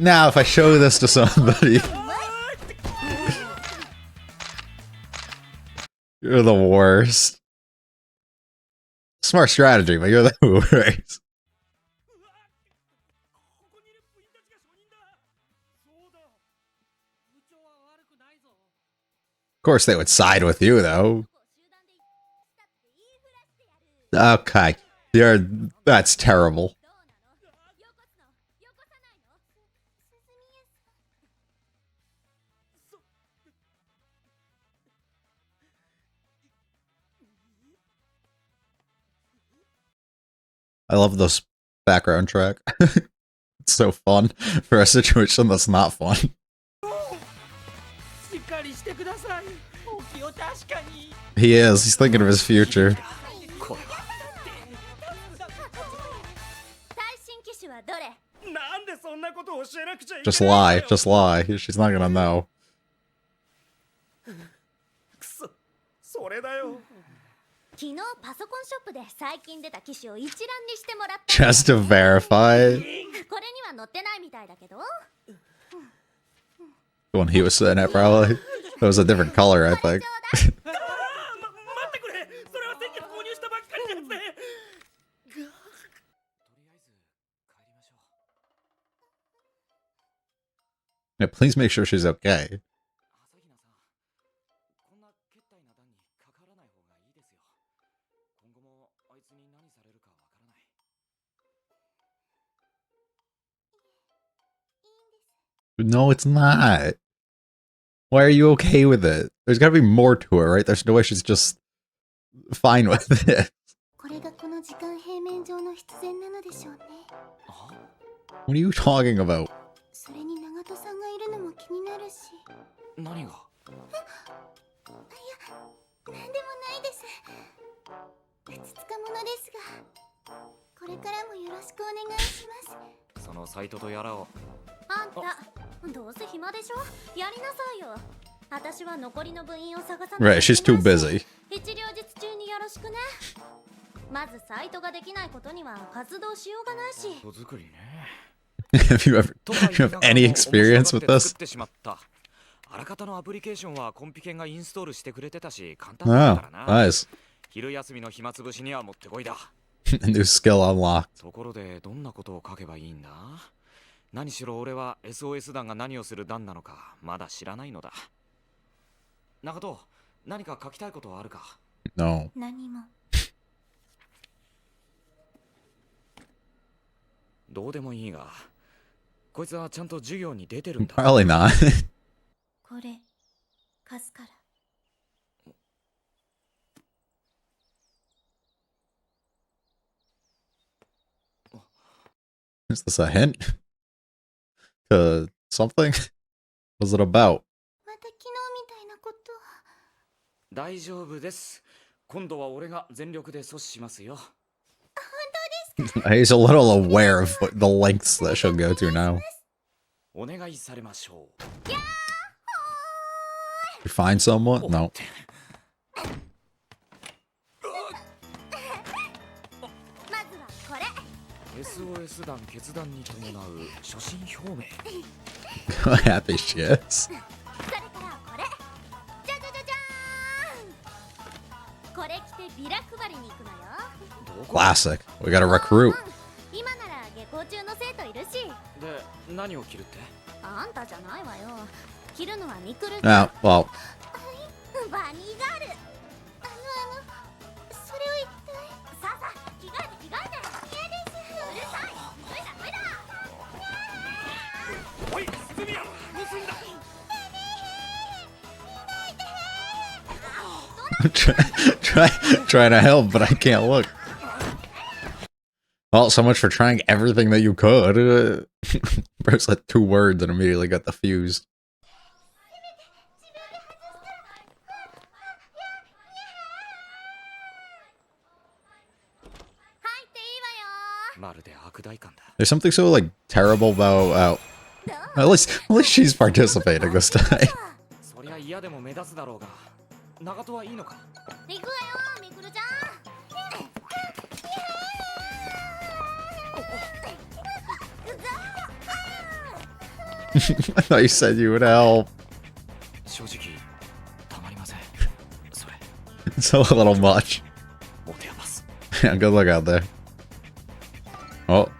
Now, if I show this to somebody, you're the worst. Smart strategy, but you're the worst. Of course, they would side with you, though. Okay, that's terrible. I love this background track. It's so fun for a situation that's not fun. He is. He's thinking of his future. Just lie. Just lie. She's not gonna know. Just to verify. The one he was sitting at, probably. That was a different color, I think. Yeah, please make sure she's okay. No, it's not. Why are you okay with it? There's gotta be more to it, right? There's no way she's just fine with it. What are you talking about? Right, she's too busy. Have you have any experience with this? Oh, nice. A new skill unlocked. 何しろ俺は SOS 団が何をする団なのかまだ知らないのだ。中藤、何か書きたいことはあるか？ No. 何も。どうでもいいが、こいつはちゃんと授業に出てるんだ。Probably not. これ貸すから。Is this a hint to something? What's it about? また昨日みたいなこと。大丈夫です。今度は俺が全力で阻止しますよ。 He's a little aware of what the lengths that she'll go to now. お願いされましょう。 You find someone? No. まずはこれ。 SOS 団決断に伴う初心表明。 How happy she is. それからこれ。じゃじゃじゃじゃーん。これ着てビラ配りに行くのよ。 Classic. We gotta recruit. 今なら下校中の生徒いるし。で、何を着るって？あんたじゃないわよ。着るのはミクル。 Ah, well. バニーガール。それを一体。さあさあ、着替えて着替えて。嫌です。うるさい。無理だ無理だ。おい、鈴宮、盗んだ。 Trying to help, but I can't look. Well, so much for trying everything that you could. Bruce said 2 words and immediately got the fuse. There's something so like terrible about at least she's participating this time. そりゃ嫌でも目立つだろうが。長門はいいのか？行くわよ、ミクルちゃん。I thought you said you would help. 正直たまりませんそれ It's a little much. お手やます Yeah, good luck out there. Oh,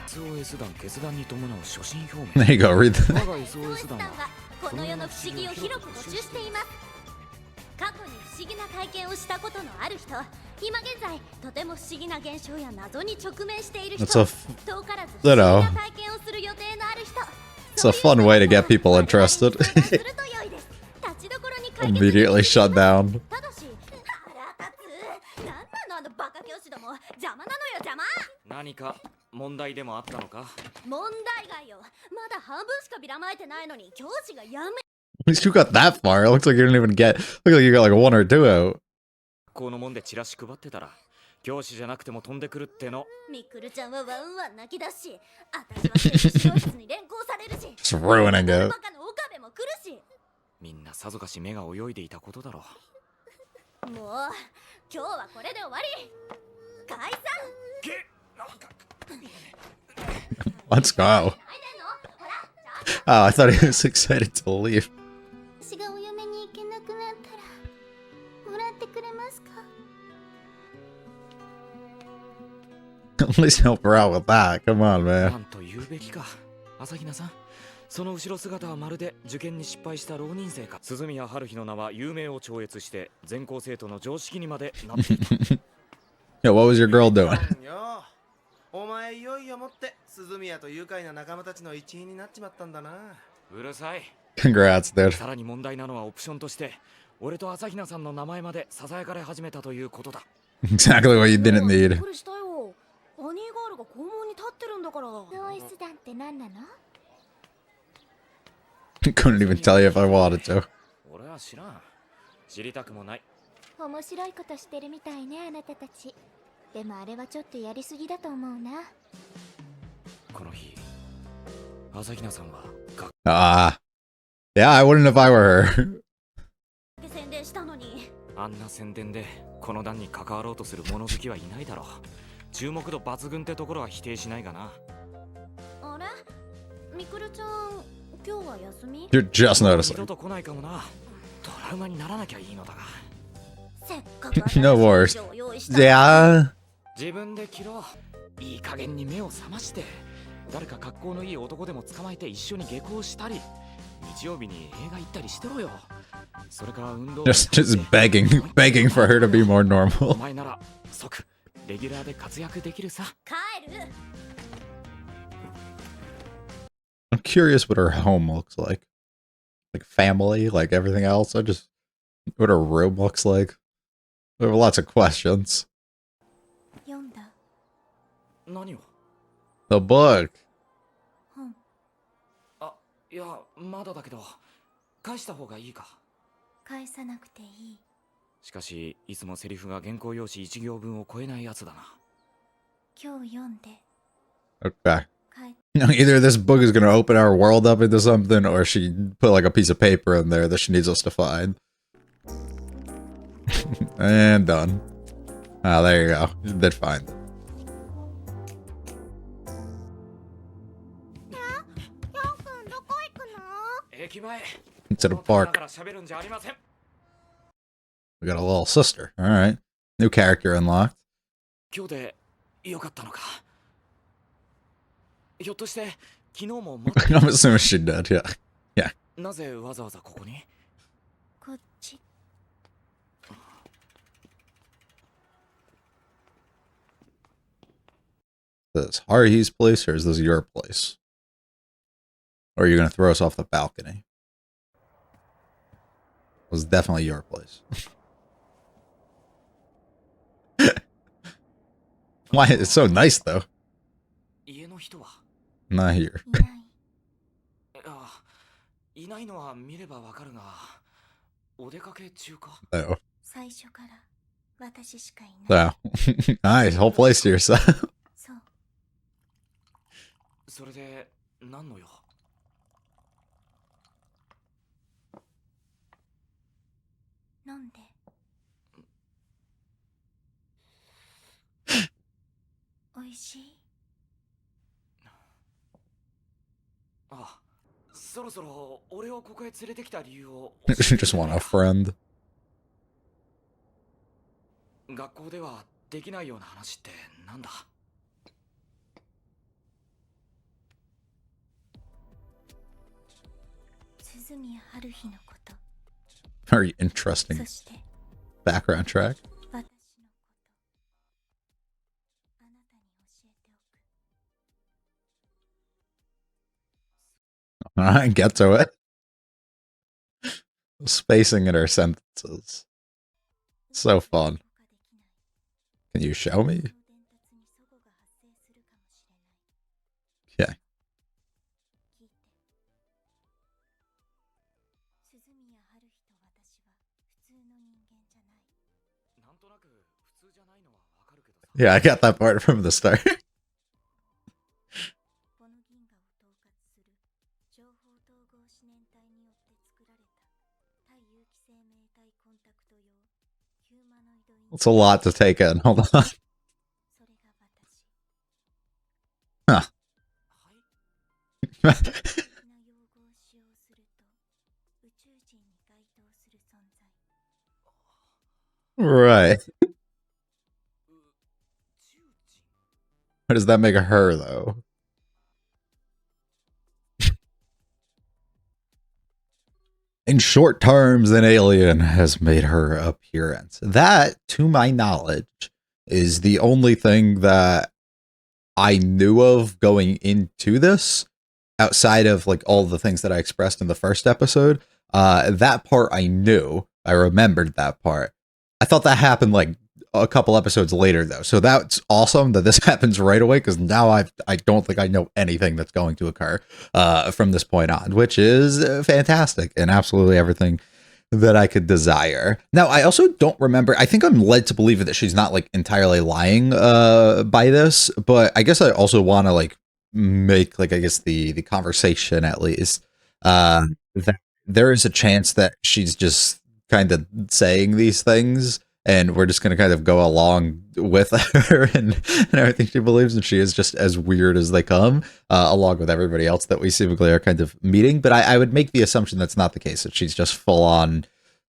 SOS 団決断に伴う初心表明 there you go. Read 我 that. が SOS SOS 団団ははこの世の不思議を広く募集しています。過去に不思議な体験をしたことのある人、今現在とても不思議な現象や謎に直面している人、 That's a 遠からず不思議な体験をする予定のある人、 It's a fun way to get people interested. 立ちどころに解決 Immediately shut down. ただし腹立つ。なんなのあのバカ教師ども、邪魔なのよ邪魔。何か問題でもあったのか問題外よ。まだ半分しかビラまいてないのに教師がやめ。 At least you got that far. It looks like you didn't even get. Look like you got like one or two out. このもんでチラシ配ってたら教師じゃなくても飛んでくるってのみくるちゃんはワンワン泣き出すし、私は指導室に連行されるし、 Just ruining バ it. カの岡部も来るし。みんなさぞかし目が泳いでいたことだろうもう今日はこれで終わり。解散。 Let's go. 泣いてんの？ほら、 Oh, I thought he was excited to leave. 私がお嫁に行けなくなったらもらってくれますか？ At least help her out with that. Come on, な man. んと言うべきか朝比奈さんその後ろ姿はまるで受験に失敗した浪人生か鈴宮春日の名は有名を超越して全校生徒の常識にまでなっていた Yeah, what was your girl doing? よお前いよいよもって鈴宮と愉快な仲間たちの一員になっちまったんだな。うるさい Congrats, dude. さらに問題なのはオプションとして俺と朝比奈さんの名前まで囁かれ始めたということだ Exactly what you didn't need. これしたよ。アニーガールが校門に立ってるんだから。SOS 団って何なの？ Couldn't even tell you if I wanted to. 俺は知らん知りたくもない面白いことしてるみたいね、あなたたち。でもあれはちょっとやりすぎだと思うな。この日朝比奈さんは学 Yeah, I wouldn't if I were her. 宣伝したのに。あんな宣伝でこの団に関わろうとする物好きはいないだろう注目度抜群ってところは否定しないがなあれ？みくるちゃん、今日は休み？ You're just 二 noticing. 度と来ないかもなトラウマにならなきゃいいのだがせっかく No worries. を用意した。 Yeah. 自分で着ろいい加減に目を覚まして誰か格好のいい男でも捕まえて一緒に下校したり日曜日に映画行ったりしてろよそれから運動 Just begging for her to be more お normal. 前なら即レギュラーで活躍できるさ帰る。 I'm curious what her home looks like. Like family, like everything else. I just what her room looks like. There are lots of questions. 読んだ。何を The book. 本。あいやまだだけど返した方がいいか返さなくていい。しかしいつもセリフが原稿用紙1行分を超えないやつだな今日読んで Okay. 帰っ Either this book is going to open our world up into something, or she put like a piece of paper in there that she needs us to find. And done. Ah, there you go. You did find it. ヤン君どこ行くの？駅前 Into the だか park. ら喋るんじゃありません We got a little sister. All right. New character unlocked. 今日でよかったのかひょっとして昨日もまだ I'm assuming she did. Yeah. なぜわざわざここにこっち。 Is this Haruhi's place, or is this your place? Or are you going to throw us off the balcony? It was definitely your place. Why? It's so nice, though. 家の人は Not here. いない。あいないのは見ればわかるがお出かけ中か Oh. 最初から私しかいない。 So, nice. Whole place to yourself. そう。それで何の用飲んで。おいしい？そろそろ俺をここへ連れてきた理由を She just want a friend. 学校ではできないような話ってなんだ？鈴宮春日のこと、 Very そ interesting して background track. 私のこと、あなたに教えておく。 Alright, get to it. Spacing in her sentences. So fun. Can you show me? Okay. 鈴宮春日と私は普通の人間じゃない。なんとなく普通じゃないのはわかるけどさ。 Yeah, I got that part from the start. この銀河を統括する情報統合思念体によって作られた対有機生命体コンタクト用ヒューマノイドイン It's a lot to take in. Hold on. それが私。 Huh. はい。的な用語を使用すると宇宙人に該当する存在。 Right. 宇宙人。 What does that make her, though? In short terms, an alien has made her appearance. That, to my knowledge, is the only thing that I knew of going into this, outside of like all the things that I expressed in the first episode. That part I knew. I remembered that part. I thought that happened like a couple episodes later, though. So that's awesome that this happens right away, because now I don't think I know anything that's going to occur from this point on, which is fantastic and absolutely everything that I could desire. Now, I also don't remember. I think I'm led to believe that she's not like entirely lying by this, but I guess I also want to like make like I guess the conversation at least that there is a chance that she's just kind of saying these things and we're just going to kind of go along with her and everything she believes, and she is just as weird as they come, along with everybody else that we seemingly are kind of meeting. But I would make the assumption that's not the case, that she's just full on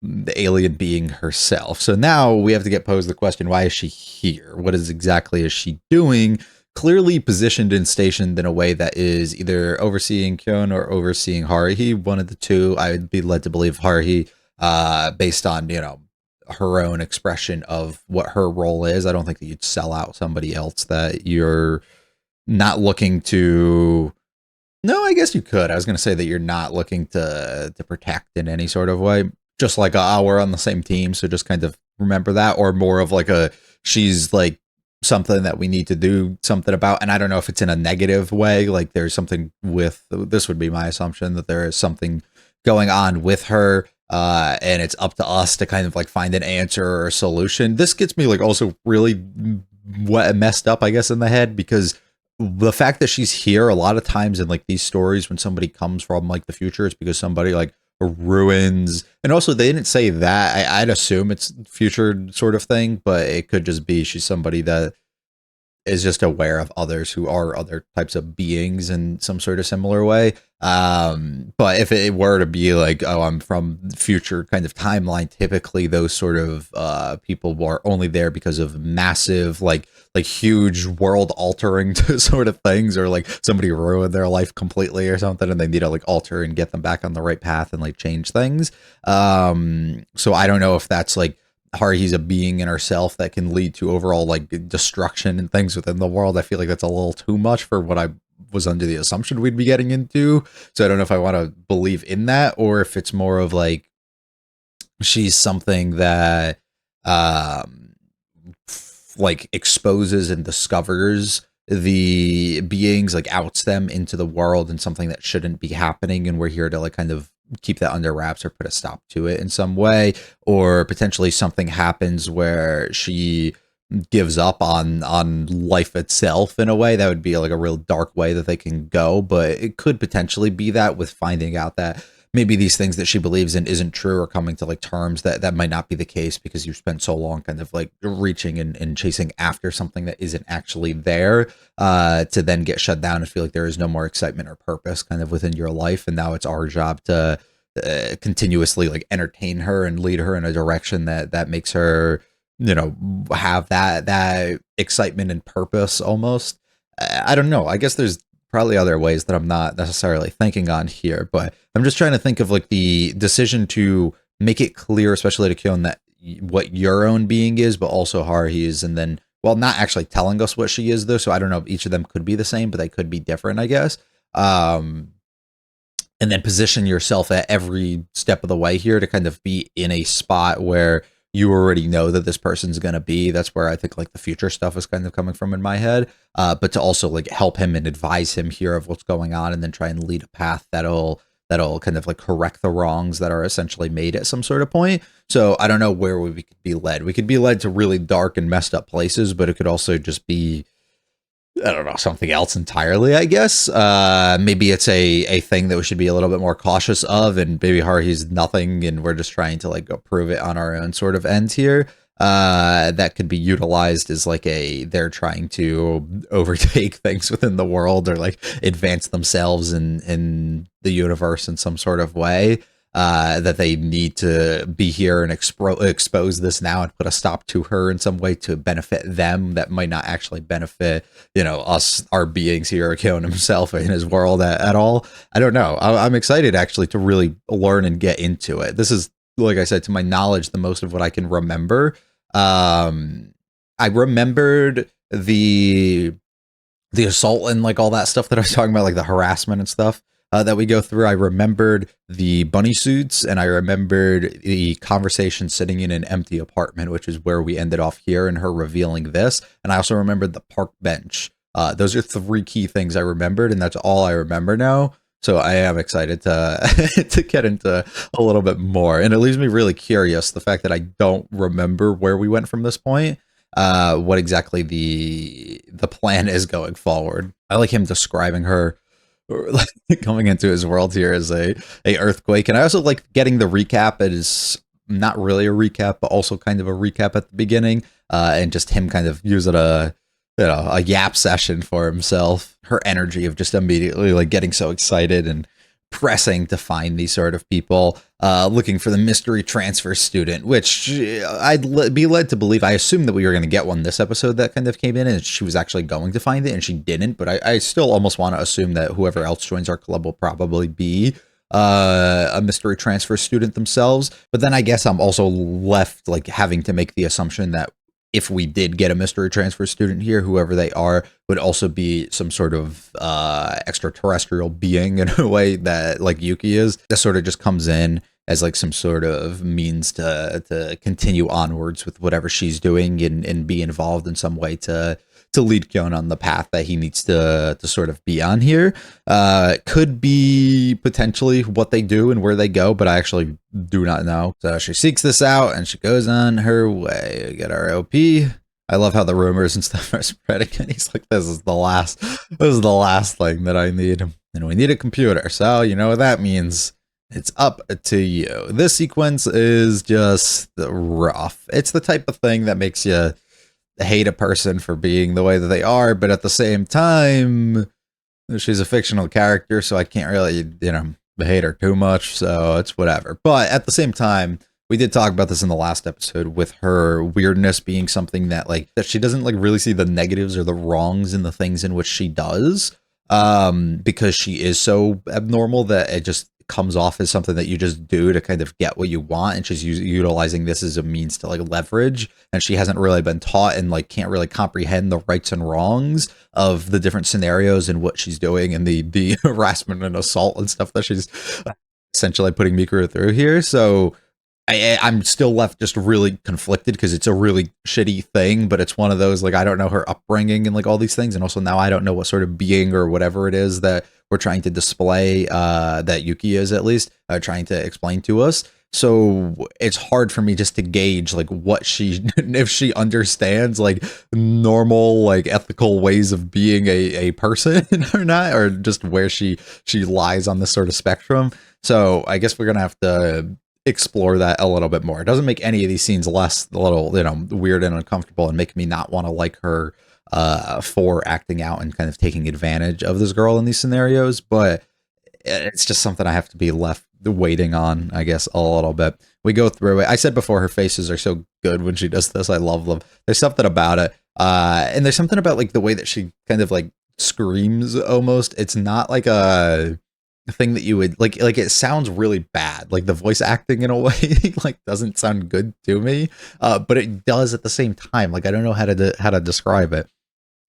the alien being herself. So now we have to get posed the question, why is she here? What exactly is she doing? Clearly positioned and stationed in a way that is either overseeing Kyon or overseeing Haruhi. One of the two. I would be led to believe Haruhi, based on, you know, her own expression of what her role is. I don't think that you'd sell out somebody else that you're not looking to. No, I guess you could. I was going to say that you're not looking to protect in any sort of way. Just like, we're on the same team, so just kind of remember that. Or more of like she's like something that we need to do something about. And I don't know if it's in a negative way. Like there's something with, this would be my assumption, that there is something going on with her. And it's up to us to kind of like find an answer or a solution. This gets me like also really messed up, I guess, in the head, because the fact that she's here a lot of times in like these stories, when somebody comes from like the future, it's because somebody like ruins. And also they didn't say that. I'd assume it's future sort of thing, but it could just be she's somebody that is just aware of others who are other types of beings in some sort of similar way. But if it were to be like, oh, I'm from future kind of timeline, typically those sort of people are only there because of massive, like huge world altering sort of things, or like somebody ruined their life completely or something, and they need to like alter and get them back on the right path and like change things. So I don't know if that's like Haruhi's a being in herself that can lead to overall like destruction and things within the world. I feel like that's a little too much for what I was under the assumption we'd be getting into. So I don't know if I want to believe in that, or if it's more of like she's something that like exposes and discovers the beings, like outs them into the world and something that shouldn't be happening, and we're here to like kind of keep that under wraps or put a stop to it in some way. Or potentially something happens where she gives up on life itself in a way that would be like a real dark way that they can go. But it could potentially be that, with finding out that maybe these things that she believes in isn't true, or coming to like terms that that might not be the case because you've spent so long kind of like reaching and chasing after something that isn't actually there, to then get shut down and feel like there is no more excitement or purpose kind of within your life. And now it's our job to continuously like entertain her and lead her in a direction that makes her, you know, have that excitement and purpose almost. I don't know. I guess there's probably other ways that I'm not necessarily thinking on here, but I'm just trying to think of like the decision to make it clear, especially to Kyon, that what your own being is, but also Haruhi's, and then, well, not actually telling us what she is though. So I don't know if each of them could be the same, but they could be different, I guess. And then position yourself at every step of the way here to kind of be in a spot where you already know that this person's going to be. That's where I think like the future stuff is kind of coming from in my head. But to also like help him and advise him here of what's going on, and then try and lead a path that'll kind of like correct the wrongs that are essentially made at some sort of point. So I don't know where we could be led. We could be led to really dark and messed up places, but it could also just be, I don't know, something else entirely, I guess. Maybe it's a thing that we should be a little bit more cautious of, and maybe Haruhi's nothing, and we're just trying to like go prove it on our own sort of end here. That could be utilized as like they're trying to overtake things within the world, or like advance themselves in the universe in some sort of way. That they need to be here and expose this now and put a stop to her in some way to benefit them, that might not actually benefit, you know, us, our beings here, Kyon himself in his world at all. I don't know. I'm excited actually to really learn and get into it. This is, like I said, to my knowledge, the most of what I can remember. I remembered the assault and like all that stuff that I was talking about, like the harassment and stuff that we go through. I remembered the bunny suits, and I remembered the conversation sitting in an empty apartment, which is where we ended off here, and her revealing this. And I also remembered the park bench. Those are 3 key things I remembered, and that's all I remember now. So I am excited to to get into a little bit more, and it leaves me really curious, the fact that I don't remember where we went from this point, what exactly the plan is going forward. I like him describing her, or like coming into his world here as a earthquake, and I also like getting the recap. It is not really a recap, but also kind of a recap at the beginning, and just him kind of using a yap session for himself. Her energy of just immediately like getting so excited and pressing to find these sort of people, looking for the mystery transfer student, which I'd be led to believe. I assumed that we were going to get one this episode that kind of came in, and she was actually going to find it, and she didn't. But I still almost want to assume that whoever else joins our club will probably be a mystery transfer student themselves. But then I guess I'm also left like having to make the assumption that if we did get a mystery transfer student here, whoever they are would also be some sort of extraterrestrial being in a way that like Yuki is. That sort of just comes in as like some sort of means to continue onwards with whatever she's doing, and be involved in some way to lead Kyon on the path that he needs to sort of be on here. Could be potentially what they do and where they go, but I actually do not know. So she seeks this out and she goes on her way. We get our OP. I love how the rumors and stuff are spreading, and he's like, this is the last thing that I need. And we need a computer. So you know what that means. It's up to you. This sequence is just rough. It's the type of thing that makes you hate a person for being the way that they are, but at the same time, she's a fictional character, so I can't really, hate her too much, so it's whatever. But at the same time, we did talk about this in the last episode, with her weirdness being something that she doesn't really see the negatives or the wrongs in the things in which she does, because she is so abnormal that it just comes off as something that you just do to kind of get what you want, and she's utilizing this as a means to leverage, and she hasn't really been taught and can't really comprehend the rights and wrongs of the different scenarios and what she's doing, and the harassment and assault and stuff that she's essentially putting Mikuru through here. So I'm still left just really conflicted, because it's a really shitty thing, but it's one of those, I don't know her upbringing and all these things, and also now I don't know what sort of being or whatever it is that we're trying to display, that Yuki is at least trying to explain to us. So it's hard for me just to gauge like what she if she understands like normal like ethical ways of being a person or not, or just where she lies on this sort of spectrum. So I guess we're gonna have to explore that a little bit more. It doesn't make any of these scenes less a little, weird and uncomfortable and make me not want to like her for acting out and kind of taking advantage of this girl in these scenarios, but it's just something I have to be left waiting on, I guess, a little bit. We go through it. I said before, her faces are so good when she does this. I love them. There's something about it. And there's something about like the way that she kind of like screams almost. It's not like a thing that you would like it sounds really bad. Like the voice acting in a way like doesn't sound good to me. But it does at the same time. Like I don't know how to describe it.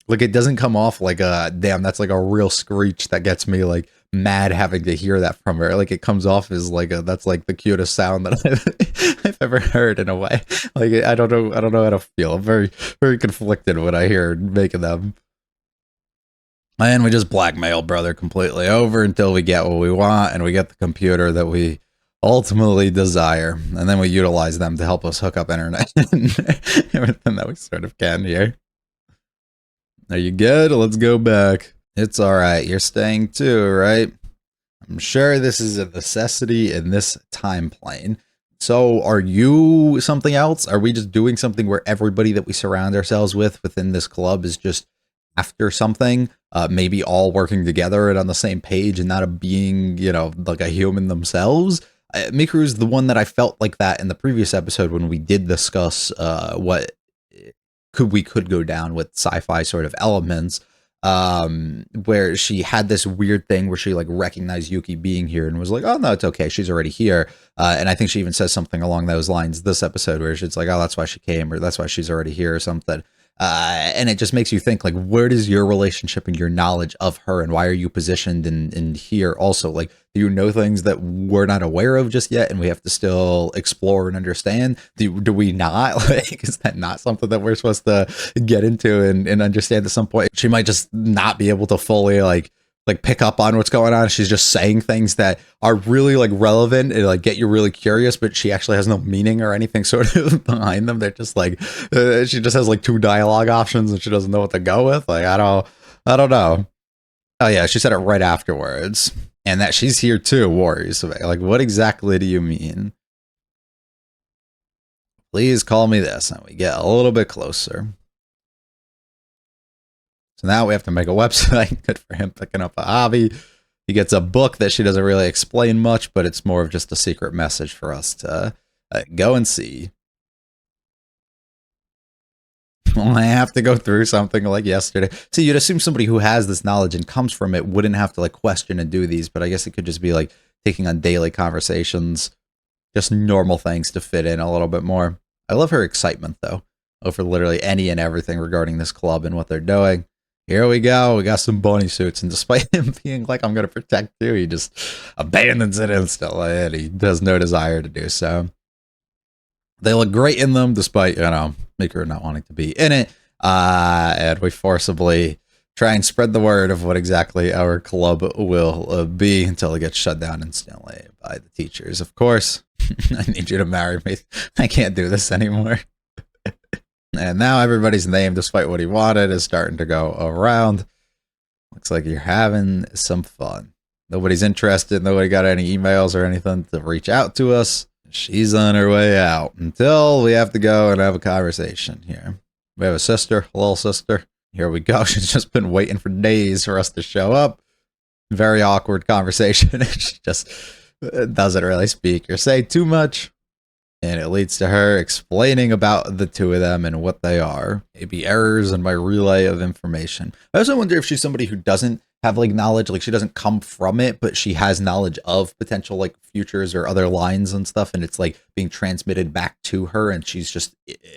Like it doesn't come off like a damn, that's like a real screech that gets me like mad having to hear that from her. Like it comes off as like that's like the cutest sound that I've ever heard in a way. Like I don't know how to feel. I'm very conflicted when I hear making them. And we just blackmail brother completely over until we get what we want and we get the computer that we ultimately desire. And then we utilize them to help us hook up internet and everything that we sort of can here. Are you good? Let's go back. It's alright. You're staying too, right? I'm sure this is a necessity in this time plane. So are you something else? Are we just doing something where everybody that we surround ourselves with within this club is just after something? Maybe all working together and on the same page and not a being, like a human themselves? Mikuru's the one that I felt like that in the previous episode when we did discuss what we could go down with sci-fi sort of elements, where she had this weird thing where she like recognized Yuki being here and was like, oh no, it's okay, she's already here. And I think she even says something along those lines this episode where she's like, oh, that's why she came, or that's why she's already here or something. And it just makes you think like, where does your relationship and your knowledge of her and why are you positioned in here also? Like, do you know things that we're not aware of just yet and we have to still explore and understand? Do we not? Like, is that not something that we're supposed to get into and understand at some point? She might just not be able to fully like pick up on what's going on. She's just saying things that are really like relevant and like get you really curious, but she actually has no meaning or anything sort of behind them. They're just like, she just has like two dialogue options and she doesn't know what to go with. Like, I don't know. Oh yeah, she said it right afterwards. And that she's here too, worries. Like, what exactly do you mean? Please call me this. And we get a little bit closer. So now we have to make a website. Good for him picking up a hobby. He gets a book that she doesn't really explain much, but it's more of just a secret message for us to go and see. Well, I have to go through something like yesterday. See, you'd assume somebody who has this knowledge and comes from it wouldn't have to like question and do these, but I guess it could just be like taking on daily conversations, just normal things to fit in a little bit more. I love her excitement though, over literally any and everything regarding this club and what they're doing. Here we go. We got some bunny suits, and despite him being like, I'm going to protect you, he just abandons it instantly, and he has no desire to do so. They look great in them, despite, Mikuru not wanting to be in it. And we forcibly try and spread the word of what exactly our club will be until it gets shut down instantly by the teachers. Of course, I need you to marry me. I can't do this anymore. And now everybody's name, despite what he wanted, is starting to go around. Looks like you're having some fun. Nobody's interested. Nobody got any emails or anything to reach out to us. She's on her way out until we have to go and have a conversation here. We have a sister, a little sister. Here we go. She's just been waiting for days for us to show up. Very awkward conversation. She just doesn't really speak or say too much. And it leads to her explaining about the two of them and what they are. Maybe errors in my relay of information. I also wonder if she's somebody who doesn't have like knowledge, like she doesn't come from it, but she has knowledge of potential like futures or other lines and stuff. And it's like being transmitted back to her. And she's just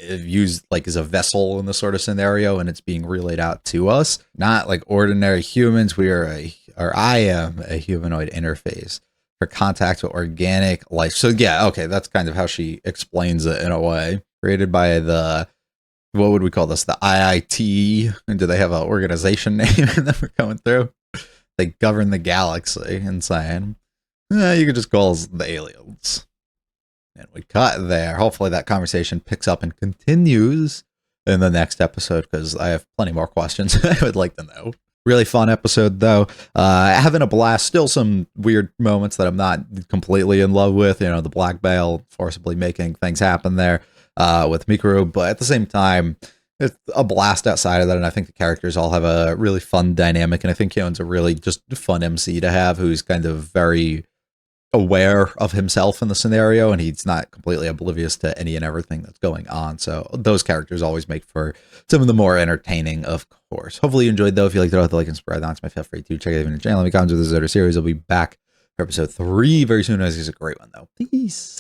used like as a vessel in this sort of scenario. And it's being relayed out to us. Not like ordinary humans. I am a humanoid interface for contact with organic life. So yeah, okay, that's kind of how she explains it in a way. Created by the, what would we call this? The IIT. And do they have an organization name that we're going through? They govern the galaxy. Insane. You could just call us the aliens. And we cut there. Hopefully that conversation picks up and continues in the next episode, because I have plenty more questions I would like to know. Really fun episode, though. Having a blast. Still some weird moments that I'm not completely in love with. You know, the black veil forcibly making things happen there with Mikuru. But at the same time, it's a blast outside of that. And I think the characters all have a really fun dynamic. And I think Kyoen's a really just fun MC to have, who's kind of very aware of himself in the scenario, and he's not completely oblivious to any and everything that's going on. So those characters always make for some of the more entertaining, of course. Hopefully you enjoyed, though. If you liked it, hit the like and subscribe. That's my feel free to check out the channel. Let me comment with this other series. I'll be back for episode 3 very soon. It's a great one, though. Peace.